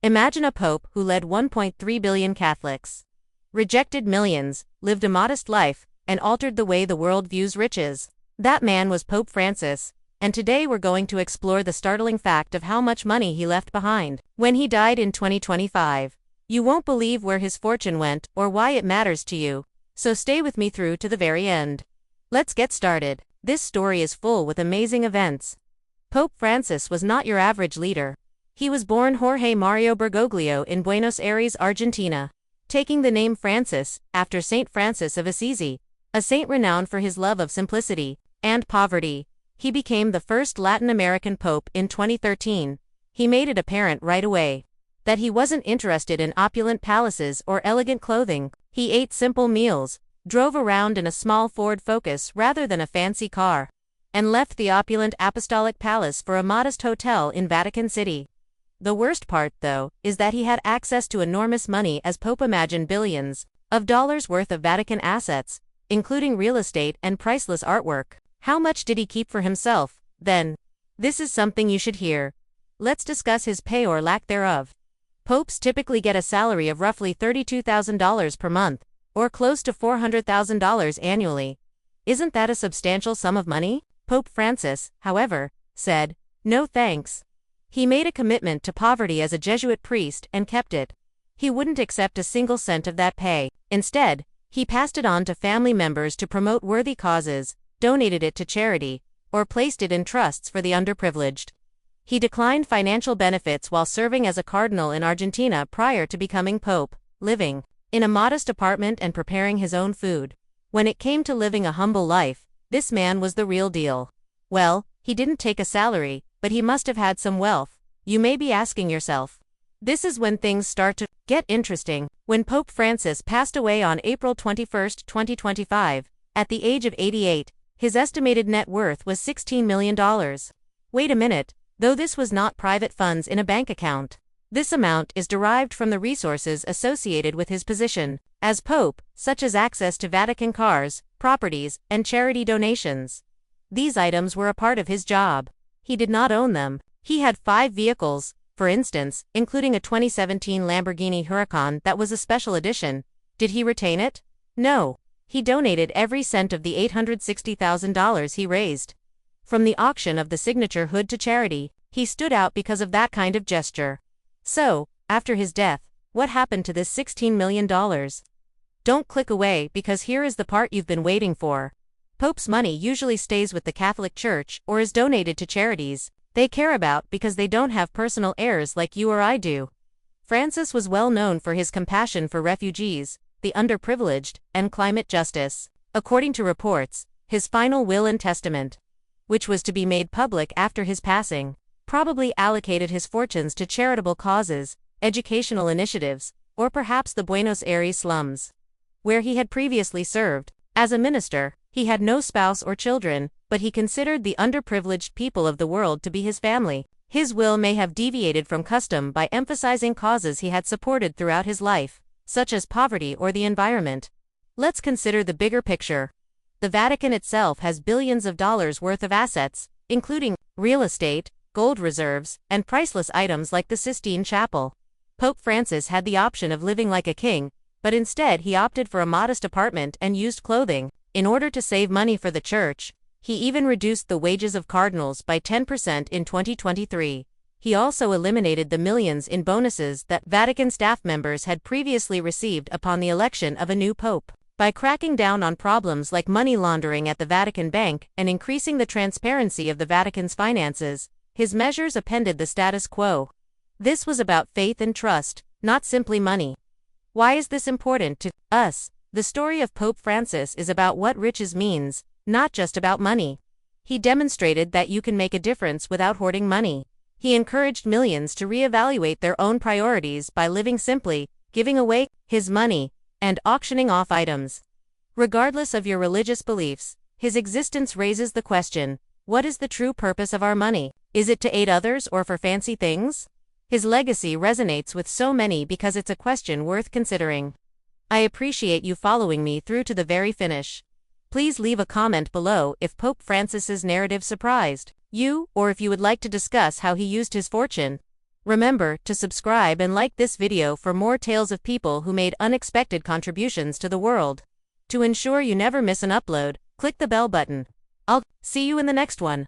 Imagine a pope who led 1.3 billion Catholics, rejected millions, lived a modest life, and altered the way the world views riches. That man was Pope Francis, and today we're going to explore the startling fact of how much money he left behind when he died in 2025. You won't believe where his fortune went or why it matters to you, so stay with me through to the very end. Let's get started. This story is full with amazing events. Pope Francis was not your average leader. He was born Jorge Mario Bergoglio in Buenos Aires, Argentina, taking the name Francis after Saint Francis of Assisi, a saint renowned for his love of simplicity and poverty. He became the first Latin American pope in 2013. He made it apparent right away that he wasn't interested in opulent palaces or elegant clothing. He ate simple meals, drove around in a small Ford Focus rather than a fancy car, and left the opulent apostolic palace for a modest hotel in Vatican City. The worst part, though, is that he had access to enormous money as Pope. Imagine billions of dollars worth of Vatican assets, including real estate and priceless artwork. How much did he keep for himself, then? This is something you should hear. Let's discuss his pay or lack thereof. Popes typically get a salary of roughly $32,000 per month, or close to $400,000 annually. Isn't that a substantial sum of money? Pope Francis, however, said, "No thanks." He made a commitment to poverty as a Jesuit priest and kept it. He wouldn't accept a single cent of that pay. Instead, he passed it on to family members to promote worthy causes, donated it to charity, or placed it in trusts for the underprivileged. He declined financial benefits while serving as a cardinal in Argentina prior to becoming pope, living in a modest apartment and preparing his own food. When it came to living a humble life, this man was the real deal. Well, he didn't take a salary, but he must have had some wealth, you may be asking yourself. This is when things start to get interesting. When Pope Francis passed away on April 21, 2025, at the age of 88, his estimated net worth was $16 million. Wait a minute, though this was not private funds in a bank account. This amount is derived from the resources associated with his position as Pope, such as access to Vatican cars, properties, and charity donations. These items were a part of his job. He did not own them. He had 5 vehicles, for instance, including a 2017 Lamborghini Huracan that was a special edition. Did he retain it? No. He donated every cent of the $860,000 he raised from the auction of the signature hood to charity. He stood out because of that kind of gesture. So, after his death, what happened to this $16 million? Don't click away, because here is the part you've been waiting for. Pope's money usually stays with the Catholic Church or is donated to charities they care about because they don't have personal heirs like you or I do. Francis was well known for his compassion for refugees, the underprivileged, and climate justice. According to reports, his final will and testament, which was to be made public after his passing, probably allocated his fortunes to charitable causes, educational initiatives, or perhaps the Buenos Aires slums, where he had previously served. As a minister, he had no spouse or children, but he considered the underprivileged people of the world to be his family. His will may have deviated from custom by emphasizing causes he had supported throughout his life, such as poverty or the environment. Let's consider the bigger picture. The Vatican itself has billions of dollars worth of assets, including real estate, gold reserves, and priceless items like the Sistine Chapel. Pope Francis had the option of living like a king, but instead he opted for a modest apartment and used clothing. In order to save money for the church, he even reduced the wages of cardinals by 10% in 2023. He also eliminated the millions in bonuses that Vatican staff members had previously received upon the election of a new pope. By cracking down on problems like money laundering at the Vatican Bank and increasing the transparency of the Vatican's finances, his measures upended the status quo. This was about faith and trust, not simply money. Why is this important to us? The story of Pope Francis is about what riches means, not just about money. He demonstrated that you can make a difference without hoarding money. He encouraged millions to reevaluate their own priorities by living simply, giving away his money, and auctioning off items. Regardless of your religious beliefs, his existence raises the question, what is the true purpose of our money? Is it to aid others or for fancy things? His legacy resonates with so many because it's a question worth considering. I appreciate you following me through to the very finish. Please leave a comment below if Pope Francis's narrative surprised you, or if you would like to discuss how he used his fortune. Remember to subscribe and like this video for more tales of people who made unexpected contributions to the world. To ensure you never miss an upload, click the bell button. I'll see you in the next one.